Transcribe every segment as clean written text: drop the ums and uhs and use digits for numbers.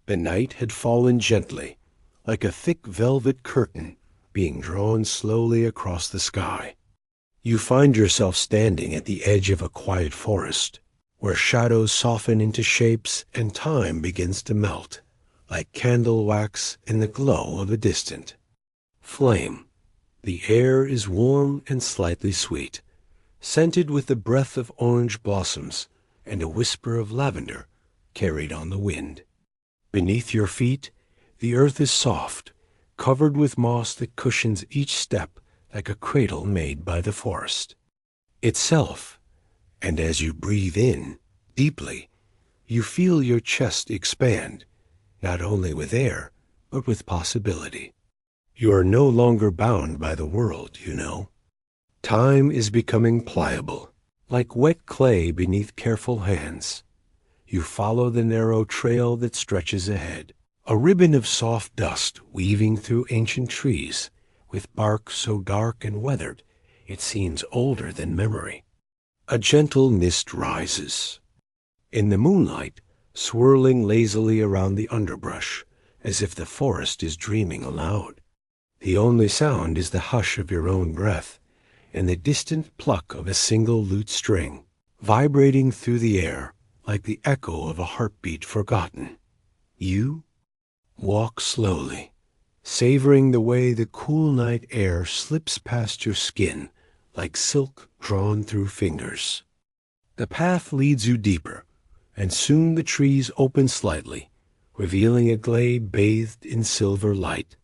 The night had fallen gently, like a thick velvet curtain being drawn slowly across the sky. You find yourself standing at the edge of a quiet forest, where shadows soften into shapes and time begins to melt, like candle wax in the glow of a distant flame. The air is warm and slightly sweet, scented with the breath of orange blossoms and a whisper of lavender carried on the wind. Beneath your feet, the earth is soft, covered with moss that cushions each step like a cradle made by the forest itself. And as you breathe in deeply, you feel your chest expand, not only with air, but with possibility. You are no longer bound by the world, you know. Time is becoming pliable, like wet clay beneath careful hands. You follow the narrow trail that stretches ahead, a ribbon of soft dust weaving through ancient trees, with bark so dark and weathered it seems older than memory. A gentle mist rises. In the moonlight, swirling lazily around the underbrush, as if the forest is dreaming aloud. The only sound is the hush of your own breath and the distant pluck of a single lute string, vibrating through the air like the echo of a heartbeat forgotten. You walk slowly, savoring the way the cool night air slips past your skin like silk drawn through fingers. The path leads you deeper, and soon the trees open slightly, revealing a glade bathed in silver light.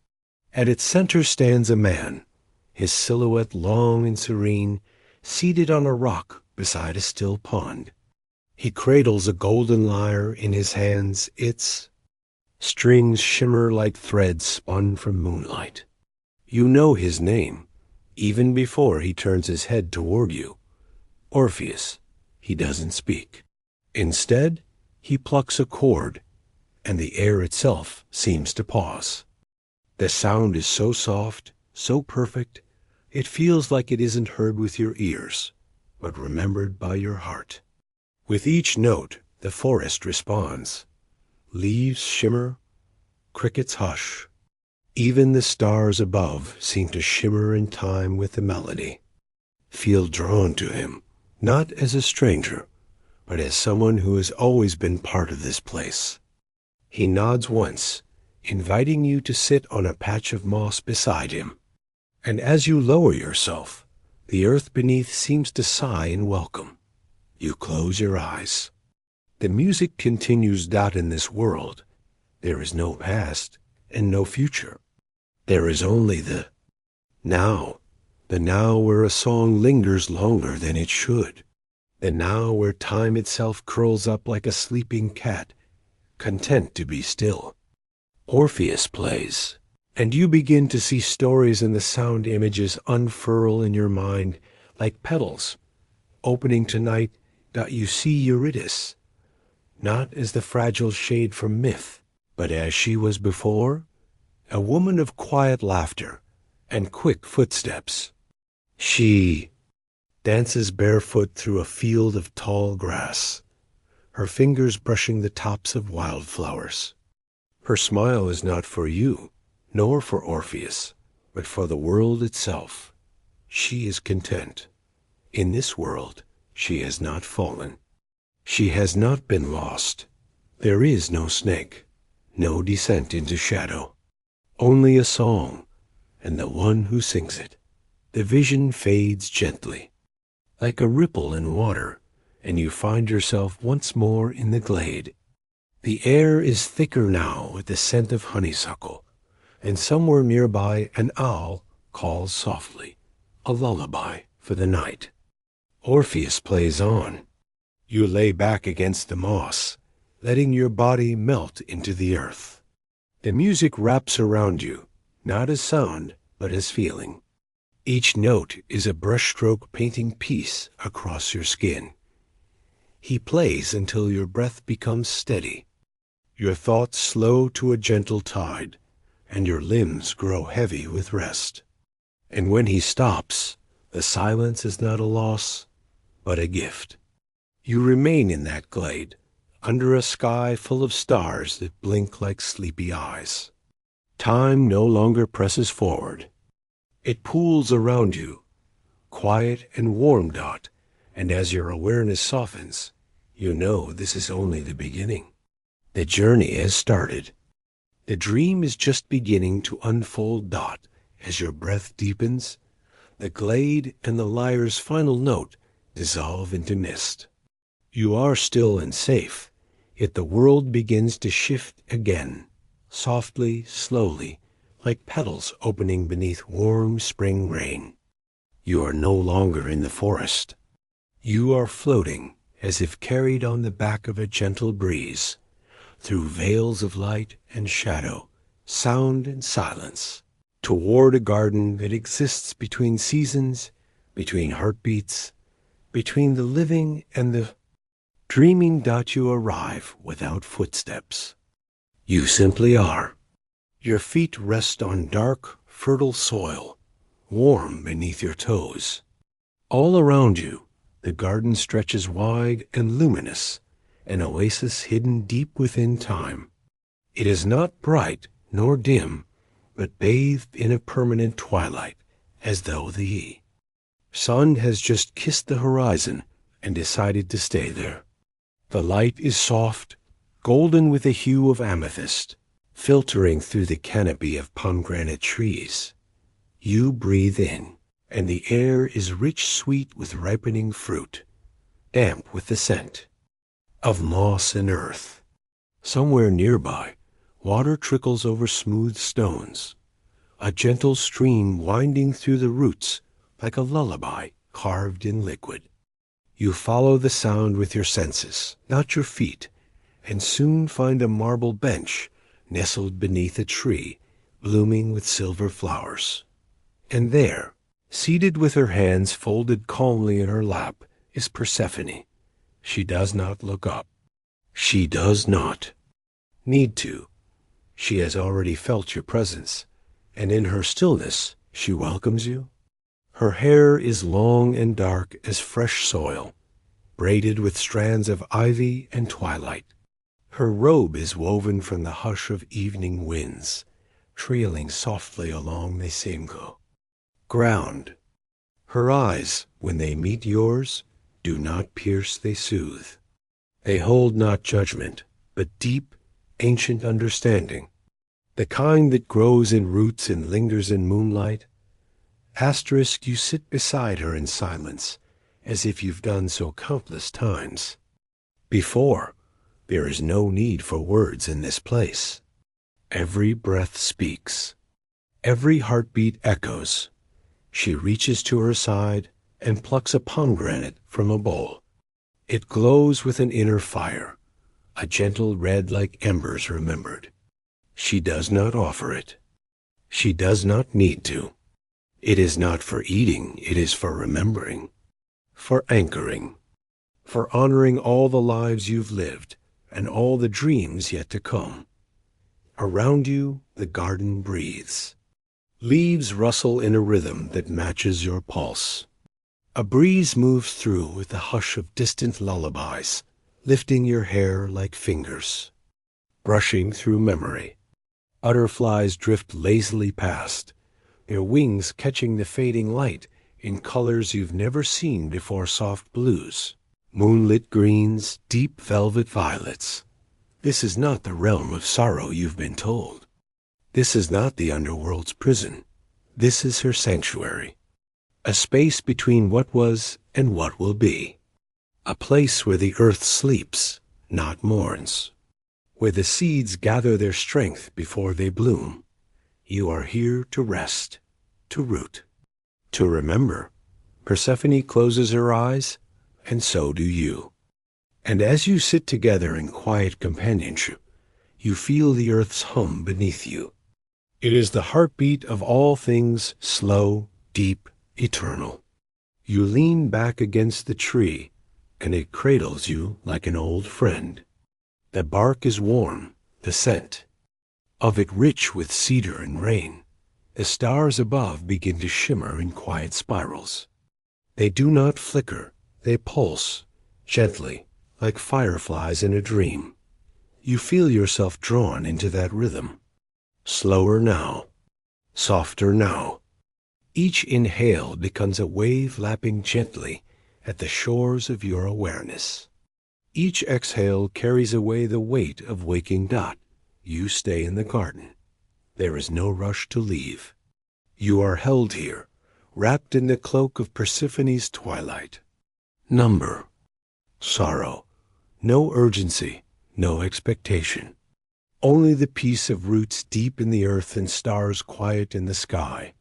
At its center stands a man, his silhouette long and serene, seated on a rock beside a still pond. He cradles a golden lyre in his hands, its strings shimmer like threads spun from moonlight. You know his name, even before he turns his head toward you. Orpheus. He doesn't speak. Instead, he plucks a chord, and the air itself seems to pause. The sound is so soft, so perfect, it feels like it isn't heard with your ears, but remembered by your heart. With each note, the forest responds. Leaves shimmer, crickets hush. Even the stars above seem to shimmer in time with the melody. Feel drawn to him, not as a stranger, but as someone who has always been part of this place. He nods once, inviting you to sit on a patch of moss beside him. And as you lower yourself, the earth beneath seems to sigh in welcome. You close your eyes. The music continues not in this world. There is no past and no future. There is only the now where a song lingers longer than it should. The now where time itself curls up like a sleeping cat, content to be still. Orpheus plays, and you begin to see stories and the sound images unfurl in your mind like petals. Opening tonight, you see Eurydice, not as the fragile shade from myth, but as she was before, a woman of quiet laughter and quick footsteps. She dances barefoot through a field of tall grass, her fingers brushing the tops of wildflowers. Her smile is not for you, nor for Orpheus, but for the world itself. She is content. In this world, she has not fallen. She has not been lost. There is no snake, no descent into shadow. Only a song, and the one who sings it. The vision fades gently, like a ripple in water, and you find yourself once more in the glade. The air is thicker now with the scent of honeysuckle, and somewhere nearby an owl calls softly, a lullaby for the night. Orpheus plays on. You lay back against the moss, letting your body melt into the earth. The music wraps around you, not as sound, but as feeling. Each note is a brushstroke painting peace across your skin. He plays until your breath becomes steady, your thoughts slow to a gentle tide, and your limbs grow heavy with rest. And when he stops, the silence is not a loss, but a gift. You remain in that glade, under a sky full of stars that blink like sleepy eyes. Time no longer presses forward. It pools around you, quiet and warm, Dot, and as your awareness softens, you know this is only the beginning. The journey has started. The dream is just beginning to unfold, Dot, as your breath deepens. The glade and the lyre's final note dissolve into mist. You are still and safe, yet the world begins to shift again, softly, slowly, like petals opening beneath warm spring rain. You are no longer in the forest. You are floating, as if carried on the back of a gentle breeze, through veils of light and shadow, sound and silence, toward a garden that exists between seasons, between heartbeats, between the living and the dreaming. You arrive without footsteps. You simply are. Your feet rest on dark, fertile soil, warm beneath your toes. All around you, the garden stretches wide and luminous, an oasis hidden deep within time. It is not bright nor dim, but bathed in a permanent twilight, as though the sun has just kissed the horizon and decided to stay there. The light is soft, golden with a hue of amethyst, filtering through the canopy of pomegranate trees. You breathe in, and the air is rich, sweet with ripening fruit, damp with the scent of moss and earth. Somewhere nearby, water trickles over smooth stones, a gentle stream winding through the roots like a lullaby carved in liquid. You follow the sound with your senses, not your feet, and soon find a marble bench nestled beneath a tree blooming with silver flowers. And there, seated with her hands folded calmly in her lap, is Persephone. She does not look up. She does not need to. She has already felt your presence, and in her stillness she welcomes you. Her hair is long and dark as fresh soil, braided with strands of ivy and twilight. Her robe is woven from the hush of evening winds, trailing softly along the Semgo ground. Her eyes, when they meet yours, do not pierce, they soothe. They hold not judgment, but deep, ancient understanding, the kind that grows in roots and lingers in moonlight. Asterisk, you sit beside her in silence, as if you've done so countless times before. There is no need for words in this place. Every breath speaks. Every heartbeat echoes. She reaches to her side and plucks a pomegranate from a bowl. It glows with an inner fire, a gentle red like embers remembered. She does not offer it. She does not need to. It is not for eating, it is for remembering, for anchoring, for honoring all the lives you've lived and all the dreams yet to come. Around you, the garden breathes. Leaves rustle in a rhythm that matches your pulse. A breeze moves through with the hush of distant lullabies, lifting your hair like fingers, brushing through memory. Butterflies drift lazily past, their wings catching the fading light in colors you've never seen before: soft blues, moonlit greens, deep velvet violets. This is not the realm of sorrow you've been told. This is not the underworld's prison. This is her sanctuary, a space between what was and what will be, a place where the earth sleeps, not mourns, where the seeds gather their strength before they bloom. You are here to rest, to root, to remember. Persephone closes her eyes, and so do you. And as you sit together in quiet companionship, you feel the earth's hum beneath you. It is the heartbeat of all things slow, deep, eternal. You lean back against the tree, and it cradles you like an old friend. The bark is warm, the scent of it rich with cedar and rain. The stars above begin to shimmer in quiet spirals. They do not flicker, they pulse, gently, like fireflies in a dream. You feel yourself drawn into that rhythm. Slower now, softer now. Each inhale becomes a wave lapping gently at the shores of your awareness. Each exhale carries away the weight of waking Dot. You stay in the garden. There is no rush to leave. You are held here, wrapped in the cloak of Persephone's twilight. Number, sorrow, no urgency, no expectation. Only the peace of roots deep in the earth and stars quiet in the sky.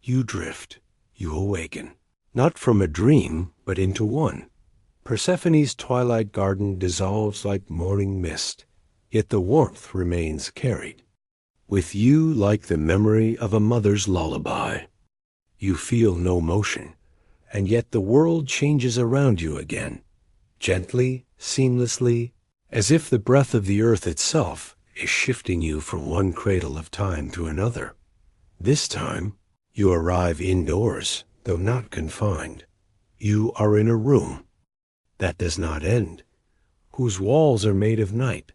You drift, you awaken, not from a dream, but into one. Persephone's twilight garden dissolves like morning mist, yet the warmth remains carried. With you like the memory of a mother's lullaby. You feel no motion, and yet the world changes around you again, gently, seamlessly, as if the breath of the earth itself is shifting you from one cradle of time to another. This time, you arrive indoors, though not confined. You are in a room that does not end, whose walls are made of night,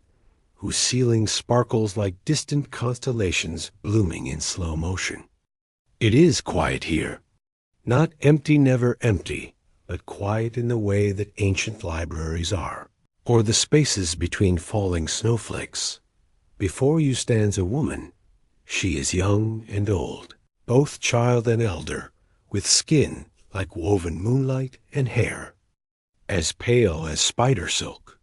whose ceiling sparkles like distant constellations blooming in slow motion. It is quiet here, not empty, never empty, but quiet in the way that ancient libraries are, or the spaces between falling snowflakes. Before you stands a woman. She is young and old, both child and elder, with skin like woven moonlight and hair as pale as spider silk.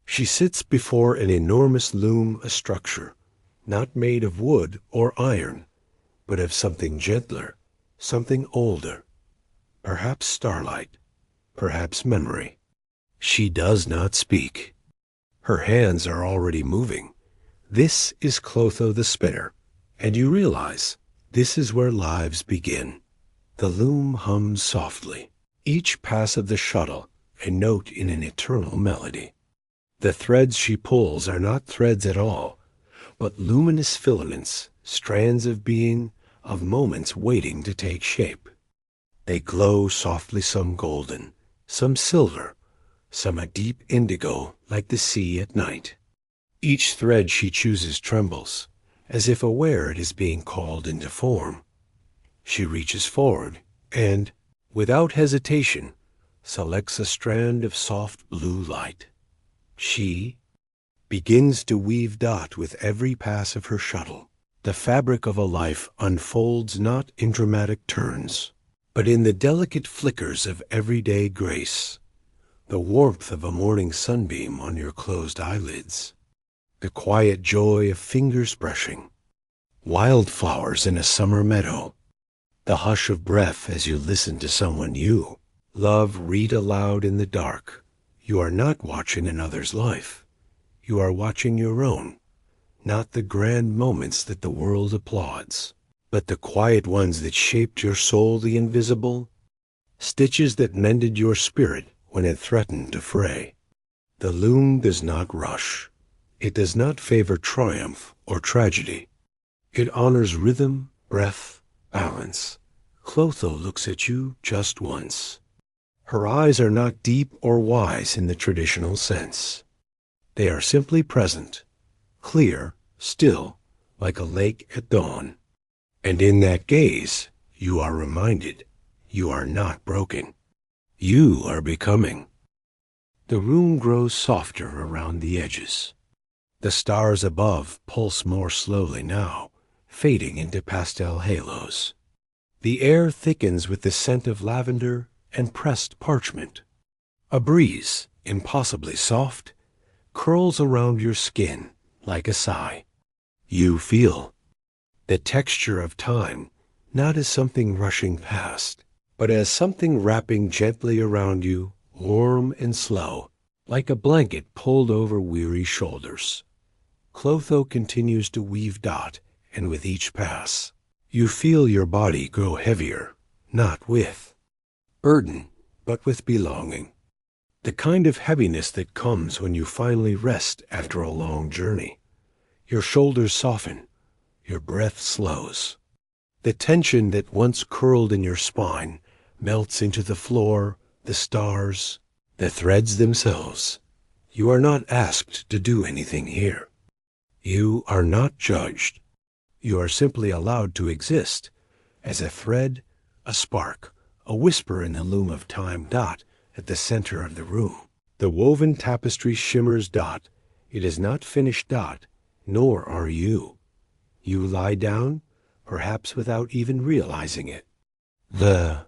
She sits before an enormous loom, a structure, not made of wood or iron, but of something gentler, something older, perhaps starlight, perhaps memory. She does not speak. Her hands are already moving. This is Clotho the spinner, and you realize this is where lives begin. The loom hums softly, each pass of the shuttle a note in an eternal melody. The threads she pulls are not threads at all, but luminous filaments, strands of being, of moments waiting to take shape. They glow softly, some golden, some silver, some a deep indigo like the sea at night. Each thread she chooses trembles, as if aware it is being called into form. She reaches forward and, without hesitation, selects a strand of soft blue light. She begins to weave Dot with every pass of her shuttle. The fabric of a life unfolds not in dramatic turns, but in the delicate flickers of everyday grace, the warmth of a morning sunbeam on your closed eyelids, the quiet joy of fingers brushing, wildflowers in a summer meadow, the hush of breath as you listen to someone you love read aloud in the dark. You are not watching another's life. You are watching your own, not the grand moments that the world applauds, but the quiet ones that shaped your soul, the invisible, stitches that mended your spirit when it threatened to fray. The loom does not rush. It does not favor triumph or tragedy. It honors rhythm, breath, balance. Clotho looks at you just once. Her eyes are not deep or wise in the traditional sense. They are simply present, clear, still, like a lake at dawn. And in that gaze, you are reminded you are not broken. You are becoming. The room grows softer around the edges. The stars above pulse more slowly now, fading into pastel halos. The air thickens with the scent of lavender and pressed parchment. A breeze, impossibly soft, curls around your skin like a sigh. You feel the texture of time, not as something rushing past, but as something wrapping gently around you, warm and slow, like a blanket pulled over weary shoulders. Clotho continues to weave Dot, and with each pass, you feel your body grow heavier, not with burden, but with belonging. The kind of heaviness that comes when you finally rest after a long journey. Your shoulders soften, your breath slows. The tension that once curled in your spine melts into the floor, the stars, the threads themselves. You are not asked to do anything here. You are not judged. You are simply allowed to exist as a thread, a spark, a whisper in the loom of time. At the center of the room. The woven tapestry shimmers. It is not finished. Nor are you. You lie down, perhaps without even realizing it. The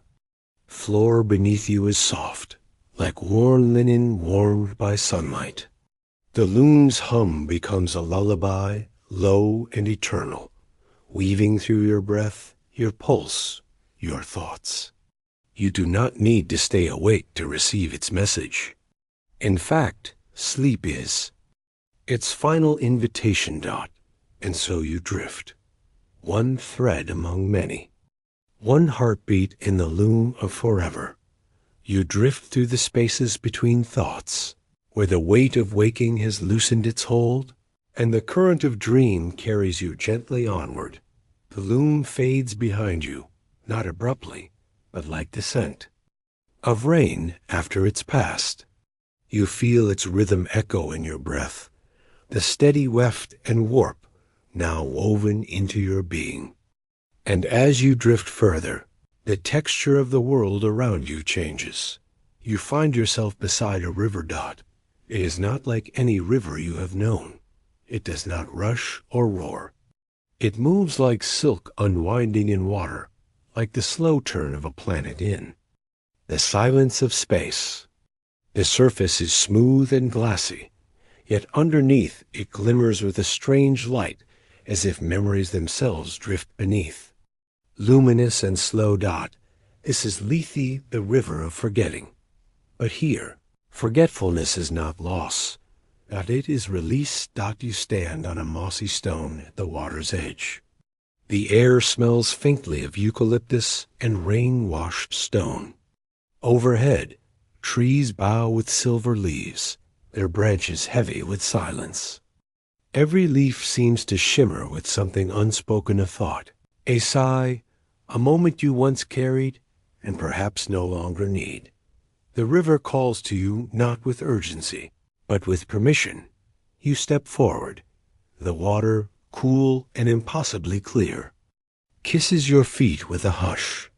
floor beneath you is soft, like warm linen warmed by sunlight. The loom's hum becomes a lullaby, low and eternal, weaving through your breath, your pulse, your thoughts. You do not need to stay awake to receive its message. In fact, sleep is its final invitation. And so you drift, one thread among many, one heartbeat in the loom of forever. You drift through the spaces between thoughts, where the weight of waking has loosened its hold, and the current of dream carries you gently onward. The loom fades behind you, not abruptly, but like the scent of rain after it's passed. You feel its rhythm echo in your breath, the steady weft and warp now woven into your being. And as you drift further, the texture of the world around you changes. You find yourself beside a river. It is not like any river you have known. It does not rush or roar. It moves like silk unwinding in water, like the slow turn of a planet in the silence of space. The surface is smooth and glassy, yet underneath it glimmers with a strange light, as if memories themselves drift beneath. Luminous and slow. This is Lethe, the river of forgetting. But here, forgetfulness is not loss. It is release. You stand on a mossy stone at the water's edge. The air smells faintly of eucalyptus and rain-washed stone. Overhead, trees bow with silver leaves, their branches heavy with silence. Every leaf seems to shimmer with something unspoken of thought, a sigh, a moment you once carried and perhaps no longer need. The river calls to you not with urgency, but with permission. You step forward. The water, cool and impossibly clear, kisses your feet with a hush.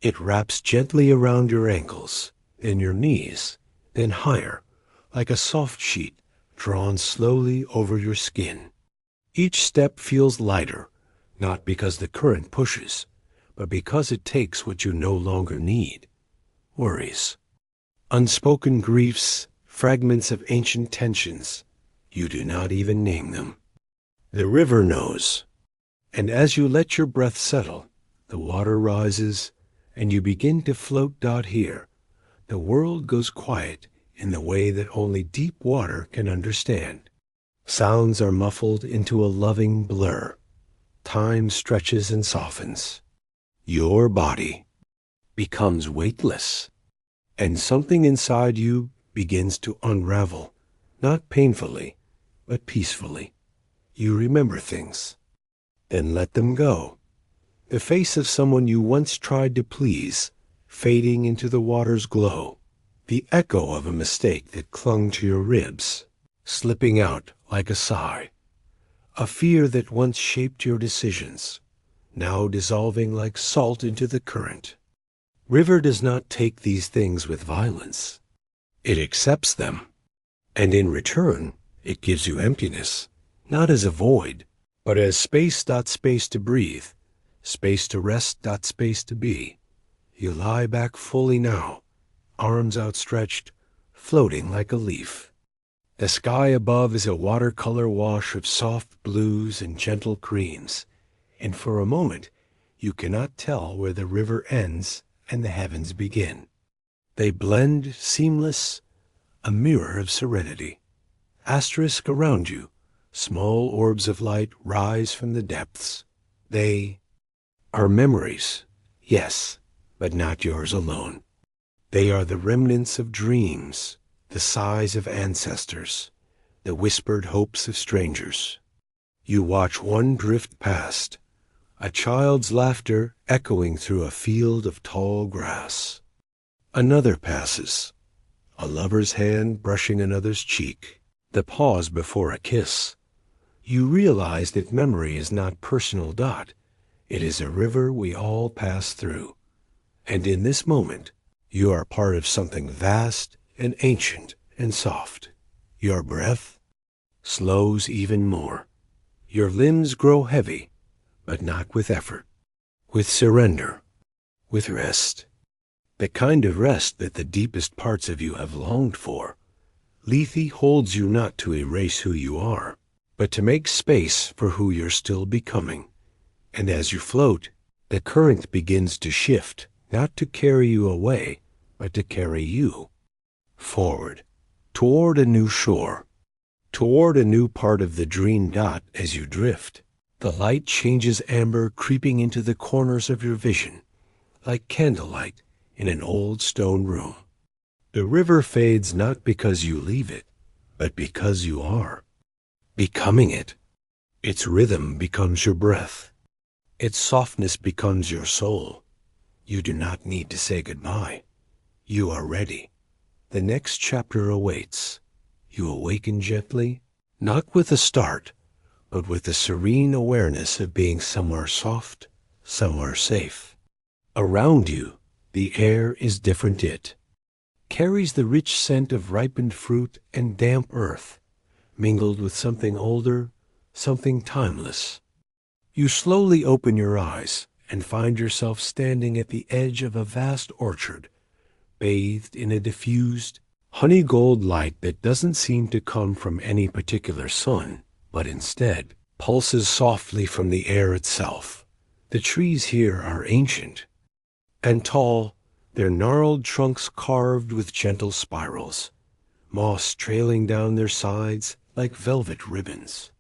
It wraps gently around your ankles, then your knees, then higher, like a soft sheet drawn slowly over your skin. Each step feels lighter, not because the current pushes, but because it takes what you no longer need. Worries, unspoken griefs, fragments of ancient tensions. You do not even name them. The river knows, and as you let your breath settle, the water rises, and you begin to float. Here, the world goes quiet in the way that only deep water can understand. Sounds are muffled into a loving blur. Time stretches and softens. Your body becomes weightless, and something inside you begins to unravel, not painfully, but peacefully. You remember things, then let them go. The face of someone you once tried to please, fading into the water's glow. The echo of a mistake that clung to your ribs, slipping out like a sigh. A fear that once shaped your decisions, now dissolving like salt into the current. River does not take these things with violence. It accepts them, and in return, it gives you emptiness, not as a void, but as space. Space to breathe, space to rest. Space to be. You lie back fully now, arms outstretched, floating like a leaf. The sky above is a watercolor wash of soft blues and gentle creams, and for a moment you cannot tell where the river ends and the heavens begin. They blend, seamless, a mirror of serenity. Asterisk around you, small orbs of light rise from the depths. They are memories, yes, but not yours alone. They are the remnants of dreams, the sighs of ancestors, the whispered hopes of strangers. You watch one drift past, a child's laughter echoing through a field of tall grass. Another passes, a lover's hand brushing another's cheek, the pause before a kiss. You realize that memory is not personal. It is a river we all pass through. And in this moment, you are part of something vast and ancient and soft. Your breath slows even more. Your limbs grow heavy, but not with effort, with surrender, with rest. The kind of rest that the deepest parts of you have longed for. Lethe holds you not to erase who you are, but to make space for who you're still becoming. And as you float, the current begins to shift, not to carry you away, but to carry you forward, toward a new shore, toward a new part of the dream. As you drift, the light changes amber, creeping into the corners of your vision, like candlelight in an old stone room. The river fades not because you leave it, but because you are becoming it. Its rhythm becomes your breath. Its softness becomes your soul. You do not need to say goodbye. You are ready. The next chapter awaits. You awaken gently, not with a start, but with the serene awareness of being somewhere soft, somewhere safe. Around you, the air is different. It carries the rich scent of ripened fruit and damp earth, mingled with something older, something timeless. You slowly open your eyes and find yourself standing at the edge of a vast orchard, bathed in a diffused, honey gold light that doesn't seem to come from any particular sun, but instead pulses softly from the air itself. The trees here are ancient and tall, their gnarled trunks carved with gentle spirals, moss trailing down their sides like velvet ribbons.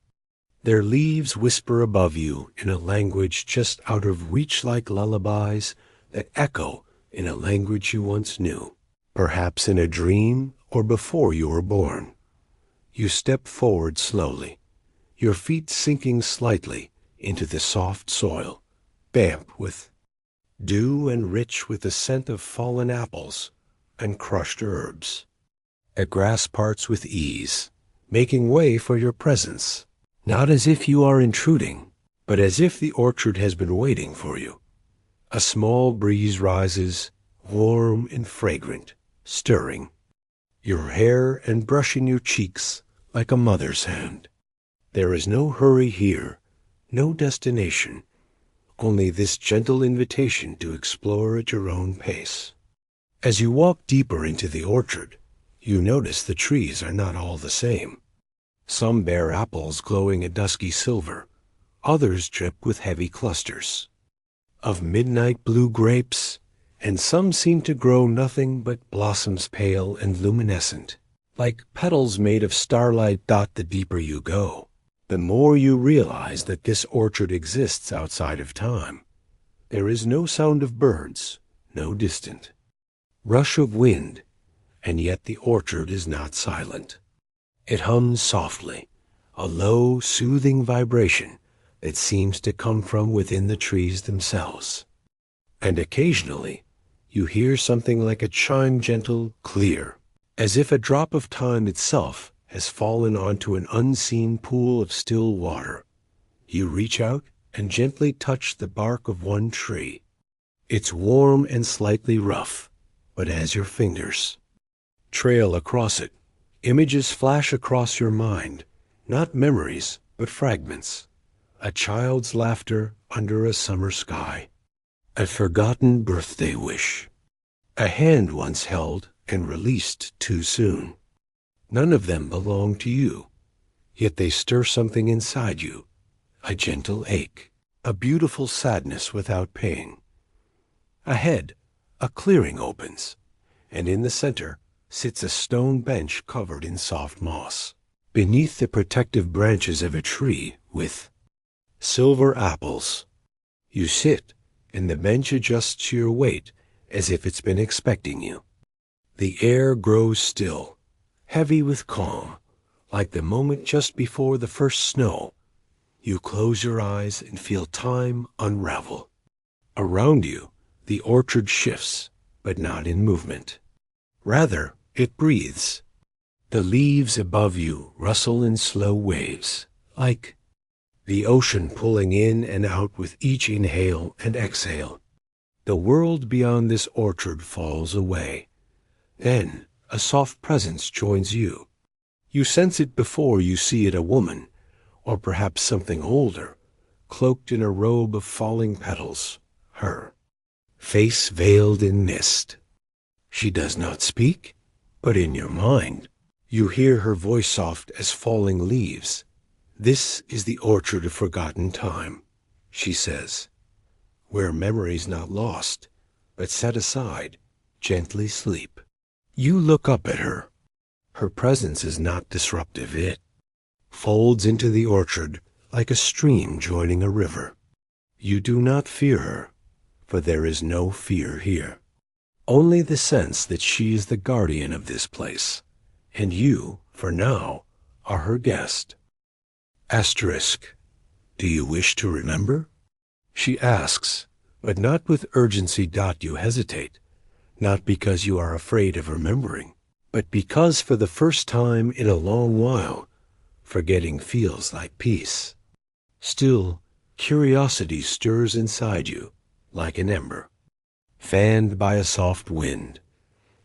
Their leaves whisper above you in a language just out of reach, like lullabies that echo in a language you once knew, perhaps in a dream or before you were born. You step forward slowly, your feet sinking slightly into the soft soil, damp with dew and rich with the scent of fallen apples and crushed herbs. The grass parts with ease, making way for your presence, not as if you are intruding, but as if the orchard has been waiting for you. A small breeze rises, warm and fragrant, stirring your hair and brushing your cheeks like a mother's hand. There is no hurry here, no destination, only this gentle invitation to explore at your own pace. As you walk deeper into the orchard, you notice the trees are not all the same. Some bear apples glowing a dusky silver, others drip with heavy clusters of midnight blue grapes, and some seem to grow nothing but blossoms pale and luminescent, like petals made of starlight. The deeper you go, the more you realize that this orchard exists outside of time. There is no sound of birds, no distant rush of wind, and yet the orchard is not silent. It hums softly, a low, soothing vibration that seems to come from within the trees themselves. And occasionally, you hear something like a chime, gentle, clear, as if a drop of time itself has fallen onto an unseen pool of still water. You reach out and gently touch the bark of one tree. It's warm and slightly rough, but as your fingers trail across it, images flash across your mind, not memories, but fragments. A child's laughter under a summer sky, a forgotten birthday wish, a hand once held and released too soon. None of them belong to you, yet they stir something inside you, a gentle ache, a beautiful sadness without pain. Ahead, a clearing opens, and in the center sits a stone bench covered in soft moss, beneath the protective branches of a tree with silver apples. You sit, and the bench adjusts to your weight as if it's been expecting you. The air grows still, heavy with calm, like the moment just before the first snow. You close your eyes and feel time unravel. Around you, the orchard shifts, but not in movement. Rather, It breathes. The leaves above you rustle in slow waves, like the ocean pulling in and out with each inhale and exhale. The world beyond this orchard falls away. Then a soft presence joins you. You sense it before you see it, a woman, or perhaps something older, cloaked in a robe of falling petals, her face veiled in mist. She does not speak, but in your mind, you hear her voice soft as falling leaves. "This is the orchard of forgotten time," she says, "where memories not lost, but set aside, gently sleep." You look up at her. Her presence is not disruptive. It folds into the orchard like a stream joining a river. You do not fear her, for there is no fear here. Only the sense that she is the guardian of this place, and you, for now, are her guest. Asterisk. Do you wish to remember? She asks, but not with urgency. You hesitate, not because you are afraid of remembering, but because for the first time in a long while, forgetting feels like peace. Still, curiosity stirs inside you, like an ember, fanned by a soft wind.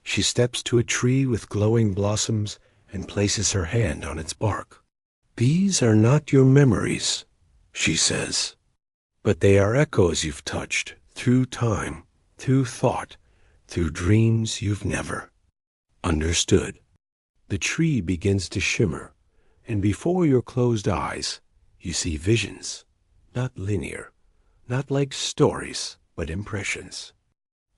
She steps to a tree with glowing blossoms and places her hand on its bark. "These are not your memories," she says, "but they are echoes you've touched through time, through thought, through dreams you've never understood." The tree begins to shimmer, and before your closed eyes, you see visions, not linear, not like stories, but impressions.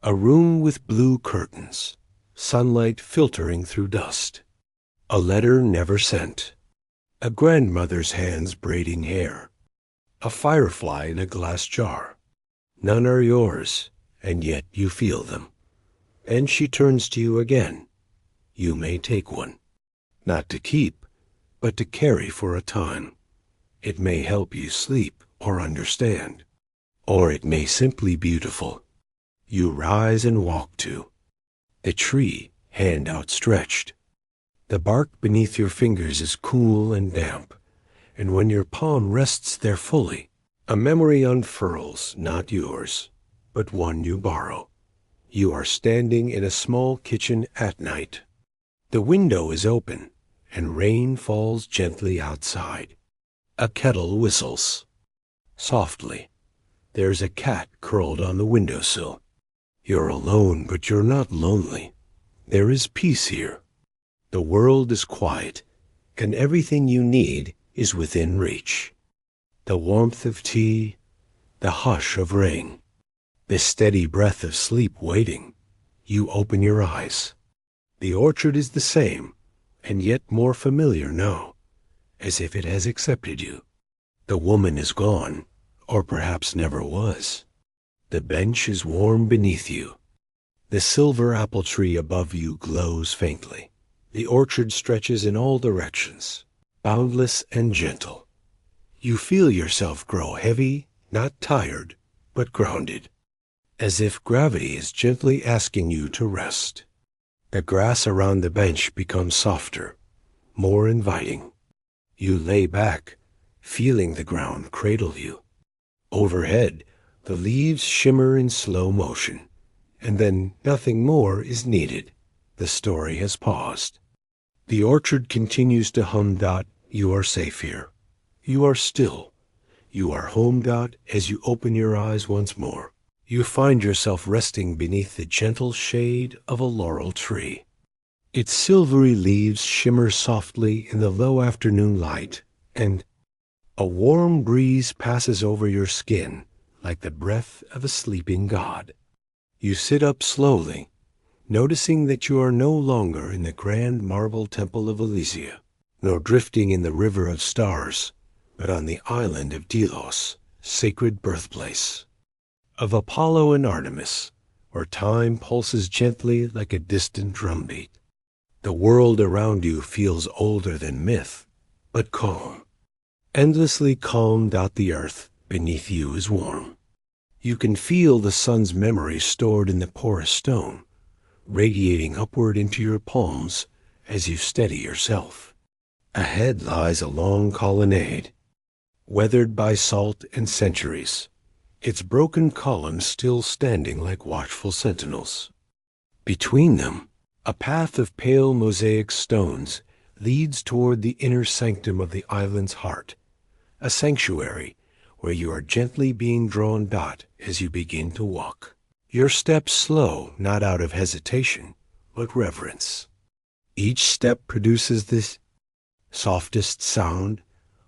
A room with blue curtains, sunlight filtering through dust, a letter never sent, a grandmother's hands braiding hair, a firefly in a glass jar. None are yours, and yet you feel them. And she turns to you again. You may take one, not to keep, but to carry for a time. It may help you sleep or understand, or it may simply be beautiful. You rise and walk to the tree, hand outstretched. The bark beneath your fingers is cool and damp, and when your palm rests there fully, a memory unfurls, not yours, but one you borrow. You are standing in a small kitchen at night. The window is open, and rain falls gently outside. A kettle whistles softly. There's a cat curled on the windowsill. You're alone, but you're not lonely. There is peace here. The world is quiet, and everything you need is within reach. The warmth of tea, the hush of rain, the steady breath of sleep waiting. You open your eyes. The orchard is the same, and yet more familiar now, as if it has accepted you. The woman is gone, or perhaps never was. The bench is warm beneath you. The silver apple tree above you glows faintly. The orchard stretches in all directions, boundless and gentle. You feel yourself grow heavy, not tired, but grounded, as if gravity is gently asking you to rest. The grass around the bench becomes softer, more inviting. You lay back, feeling the ground cradle you. Overhead, the leaves shimmer in slow motion, and then nothing more is needed. The story has paused. The orchard continues to hum. You are safe here. You are still. You are home. As you open your eyes once more, you find yourself resting beneath the gentle shade of a laurel tree. Its silvery leaves shimmer softly in the low afternoon light, and a warm breeze passes over your skin like the breath of a sleeping god. You sit up slowly, noticing that you are no longer in the grand marble temple of Elysia, nor drifting in the river of stars, but on the island of Delos, sacred birthplace of Apollo and Artemis, where time pulses gently like a distant drumbeat. The world around you feels older than myth, but calm, endlessly calm. The earth beneath you is warm. You can feel the sun's memory stored in the porous stone, radiating upward into your palms as you steady yourself. Ahead lies a long colonnade, weathered by salt and centuries, its broken columns still standing like watchful sentinels. Between them, a path of pale mosaic stones leads toward the inner sanctum of the island's heart, a sanctuary where you are gently being drawn back as you begin to walk. Your steps slow, not out of hesitation, but reverence. Each step produces this softest sound,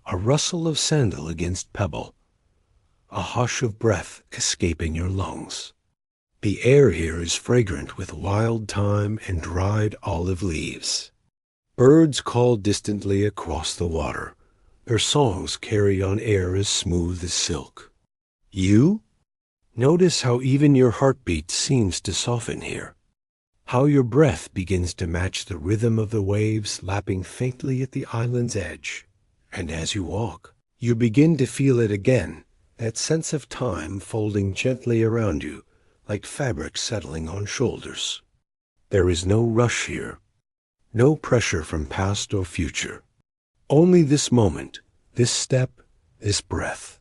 a rustle of sandal against pebble, a hush of breath escaping your lungs. The air here is fragrant with wild thyme and dried olive leaves. Birds call distantly across the water. Their songs carry on air as smooth as silk. You? Notice how even your heartbeat seems to soften here. How your breath begins to match the rhythm of the waves lapping faintly at the island's edge. And as you walk, you begin to feel it again, that sense of time folding gently around you, like fabric settling on shoulders. There is no rush here, no pressure from past or future. Only this moment, this step, this breath.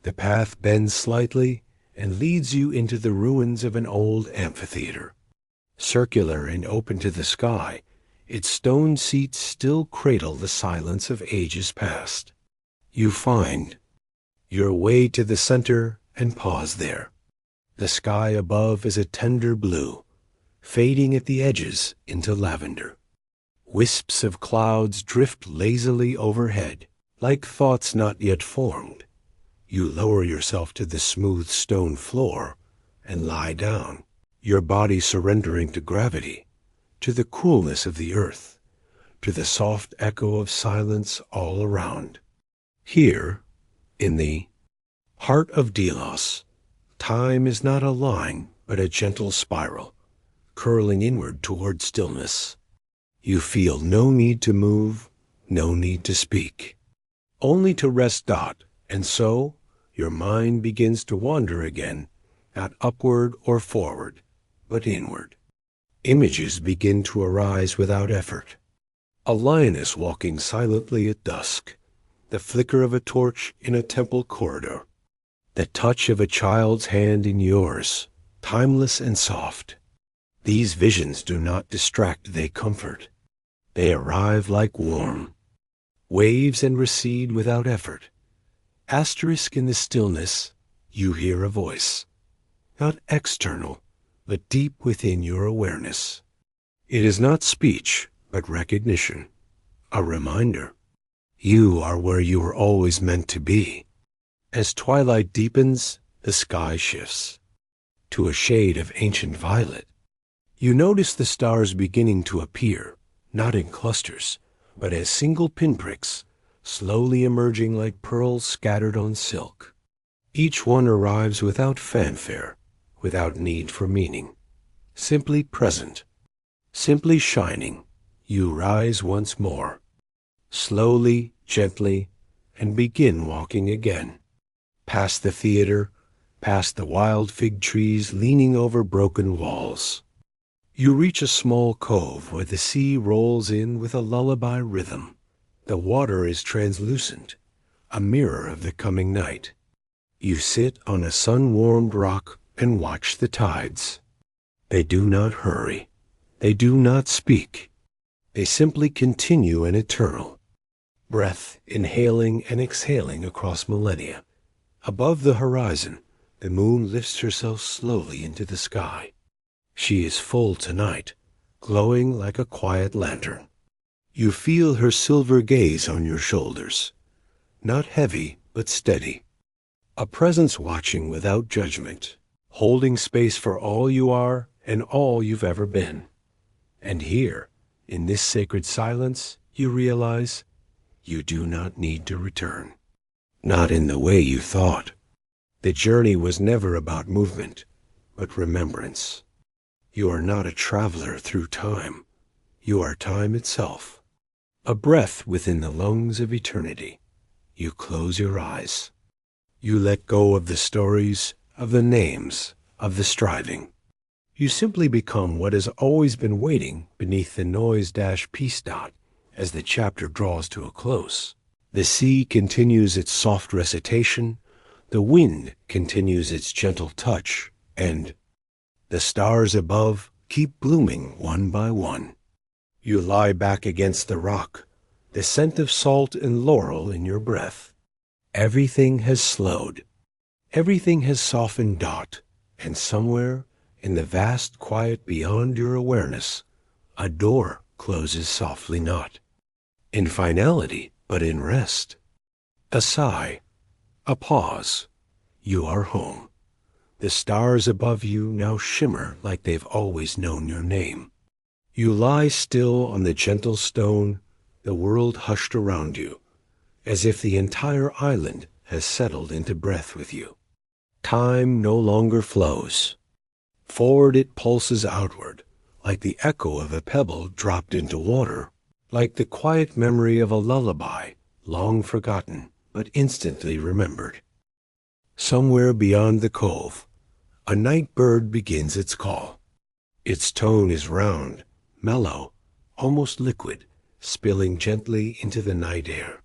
The path bends slightly and leads you into the ruins of an old amphitheater. Circular and open to the sky, its stone seats still cradle the silence of ages past. You find your way to the center and pause there. The sky above is a tender blue, fading at the edges into lavender. Wisps of clouds drift lazily overhead, like thoughts not yet formed. You lower yourself to the smooth stone floor and lie down, your body surrendering to gravity, to the coolness of the earth, to the soft echo of silence all around. Here, in the heart of Delos, time is not a line, but a gentle spiral, curling inward toward stillness. You feel no need to move, no need to speak, only to rest. And so, your mind begins to wander again, not upward or forward, but inward. Images begin to arise without effort. A lioness walking silently at dusk, the flicker of a torch in a temple corridor, the touch of a child's hand in yours, timeless and soft. These visions do not distract, they comfort. They arrive like warm waves and recede without effort. Asterisk in the stillness, you hear a voice, not external, but deep within your awareness. It is not speech, but recognition, a reminder. You are where you were always meant to be. As twilight deepens, the sky shifts to a shade of ancient violet. You notice the stars beginning to appear, not in clusters, but as single pinpricks, slowly emerging like pearls scattered on silk. Each one arrives without fanfare, without need for meaning. Simply present, simply shining, you rise once more, slowly, gently, and begin walking again. Past the theater, past the wild fig trees leaning over broken walls. You reach a small cove where the sea rolls in with a lullaby rhythm. The water is translucent, a mirror of the coming night. You sit on a sun-warmed rock and watch the tides. They do not hurry. They do not speak. They simply continue an eternal breath, inhaling and exhaling across millennia. Above the horizon, the moon lifts herself slowly into the sky. She is full tonight, glowing like a quiet lantern. You feel her silver gaze on your shoulders, not heavy, but steady. A presence watching without judgment, holding space for all you are and all you've ever been. And here, in this sacred silence, you realize you do not need to return. Not in the way you thought. The journey was never about movement, but remembrance. You are not a traveler through time. You are time itself. A breath within the lungs of eternity. You close your eyes. You let go of the stories, of the names, of the striving. You simply become what has always been waiting beneath the noise-peace dot as the chapter draws to a close. The sea continues its soft recitation, the wind continues its gentle touch, and the stars above keep blooming one by one. You lie back against the rock, the scent of salt and laurel in your breath. Everything has slowed. Everything has softened dot, and somewhere in the vast quiet beyond your awareness, a door closes softly not. In finality, but in rest. A sigh, a pause. You are home. The stars above you now shimmer like they've always known your name. You lie still on the gentle stone, the world hushed around you, as if the entire island has settled into breath with you. Time no longer flows. Forward it pulses outward, like the echo of a pebble dropped into water, like the quiet memory of a lullaby, long forgotten, but instantly remembered. Somewhere beyond the cove, a night bird begins its call. Its tone is round, mellow, almost liquid, spilling gently into the night air.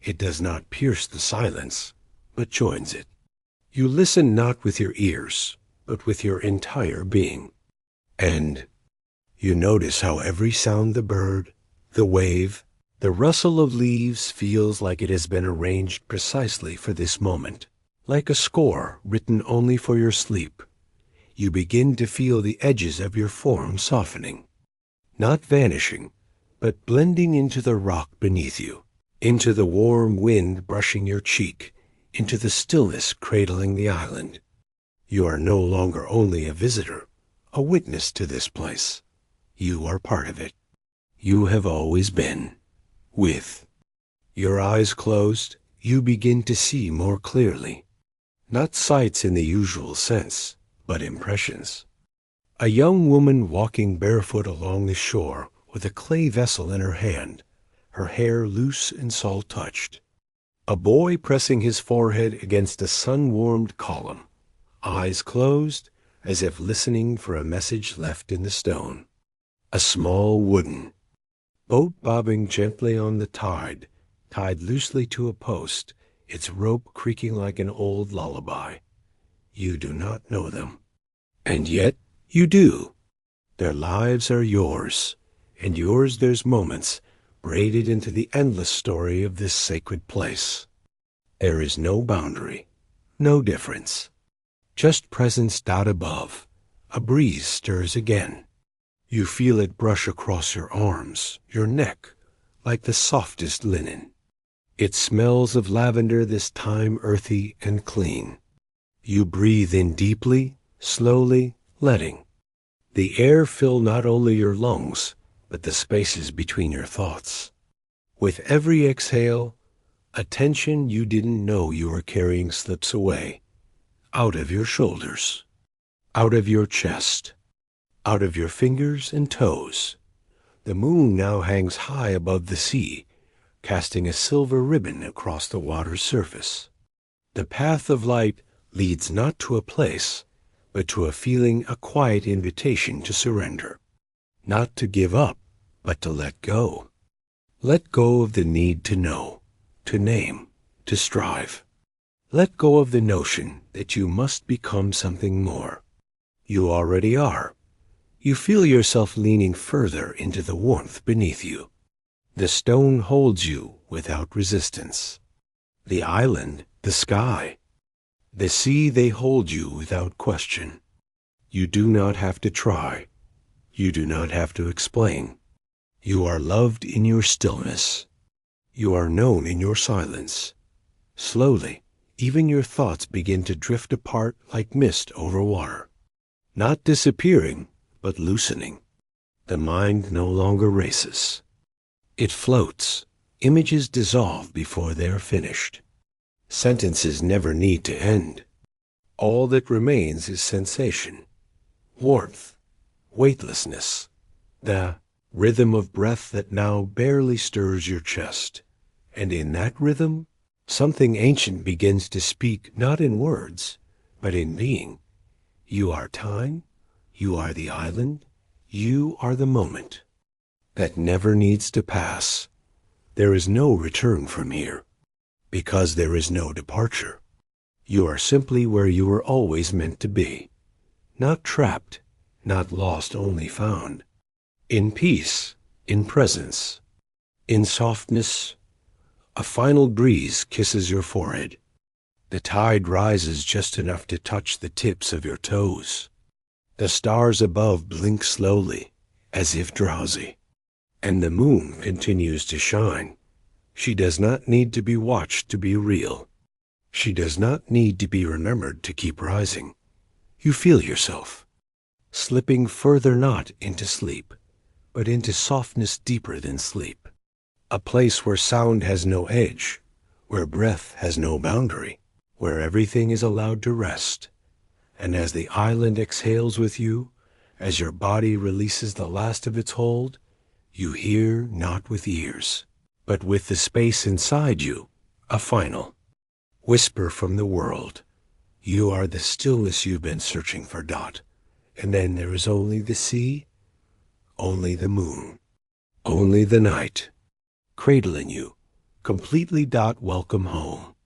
It does not pierce the silence, but joins it. You listen not with your ears, but with your entire being. And you notice how every sound the bird, the wave, the rustle of leaves feels like it has been arranged precisely for this moment, like a score written only for your sleep. You begin to feel the edges of your form softening, not vanishing, but blending into the rock beneath you, into the warm wind brushing your cheek, into the stillness cradling the island. You are no longer only a visitor, a witness to this place. You are part of it. You have always been. With your eyes closed, you begin to see more clearly. Not sights in the usual sense, but impressions. A young woman walking barefoot along the shore with a clay vessel in her hand, her hair loose and salt-touched. A boy pressing his forehead against a sun-warmed column, eyes closed as if listening for a message left in the stone. A small wooden boat bobbing gently on the tide, tied loosely to a post, its rope creaking like an old lullaby. You do not know them. And yet you do. Their lives are yours, and yours there's moments braided into the endless story of this sacred place. There is no boundary, no difference. Just presence dot above. A breeze stirs again. You feel it brush across your arms, your neck, like the softest linen. It smells of lavender this time earthy and clean. You breathe in deeply, slowly, letting the air fill not only your lungs, but the spaces between your thoughts. With every exhale, a tension you didn't know you were carrying slips away, out of your shoulders, out of your chest, out of your fingers and toes. The moon now hangs high above the sea, casting a silver ribbon across the water's surface. The path of light leads not to a place, but to a feeling, a quiet invitation to surrender. Not to give up, but to let go. Let go of the need to know, to name, to strive. Let go of the notion that you must become something more. You already are. You feel yourself leaning further into the warmth beneath you. The stone holds you without resistance. The island, the sky, the sea, they hold you without question. You do not have to try. You do not have to explain. You are loved in your stillness. You are known in your silence. Slowly, even your thoughts begin to drift apart like mist over water. Not disappearing, but loosening. The mind no longer races. It floats. Images dissolve before they are finished. Sentences never need to end. All that remains is sensation, warmth, weightlessness, the rhythm of breath that now barely stirs your chest. And in that rhythm, something ancient begins to speak not in words, but in being. You are time. You are the island. You are the moment. That never needs to pass. There is no return from here, because there is no departure. You are simply where you were always meant to be. Not trapped, not lost, only found. In peace, in presence, in softness. A final breeze kisses your forehead. The tide rises just enough to touch the tips of your toes. The stars above blink slowly, as if drowsy. And the moon continues to shine. She does not need to be watched to be real. She does not need to be remembered to keep rising. You feel yourself slipping further, not into sleep, but into softness deeper than sleep. A place where sound has no edge, where breath has no boundary, where everything is allowed to rest. And as the island exhales with you, as your body releases the last of its hold, you hear not with ears, but with the space inside you, a final whisper from the world. You are the stillness you've been searching for, Dot. And then there is only the sea, only the moon, only the night, cradling you, completely, Dot. Welcome home.